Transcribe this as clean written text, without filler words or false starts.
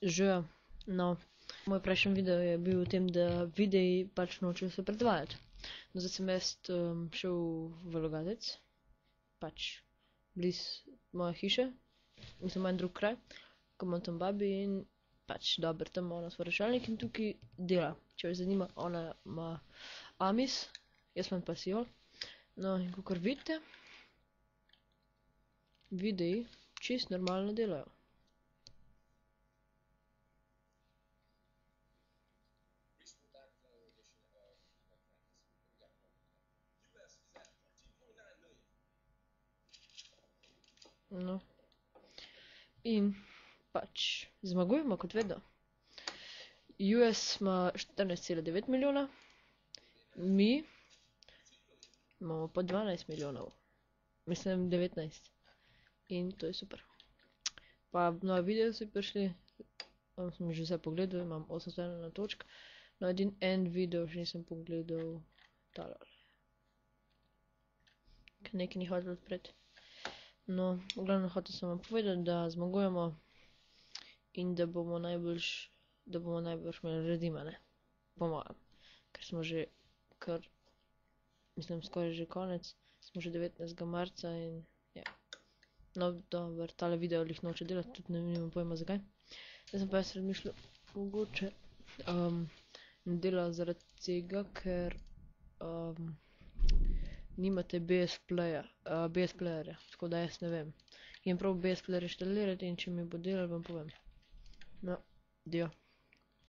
Že, no, moj prejšnji video je bil v tem, da videi pač nočejo se predvajati. No, zdaj sem jaz šel v Logatec, pač bliz moje hiše, mislim en drug kraj, ko imam tam babi in pač dobro, tam ona svoj računalnik in tukaj dela. Če vas zanima, ona ima Amis, jaz imam pa Siol. No, in kakor vidite, videi čist normalno delajo. No. In pač zmagujemo kot vedno. US ima 14,9 milijona, mi imamo pa 12 milijonov. Mislim 19. In to je super. Pa nove video so prišli, sem že vse pogledal, imam 801 točk. No, en video še nisem pogledal talale. Ker nekaj ni hotel odpreti. No, v glavnem hotel sem vam povedati, da zmagujemo in da bomo najbrž imeli redima, ne? Po mojem. Ker smo že mislim, skoraj že konec, smo že 19. marca in ja. No, dobro, tale video lih noče delati, tudi nimam pojma zakaj. Zdaj sem pa jaz razmišljal, mogoče ne dela zaradi tega, ker nimate BS playerja, tako da jaz ne vem. In prav BS player inštalirati in če mi bo delal, vam povem. No, dio.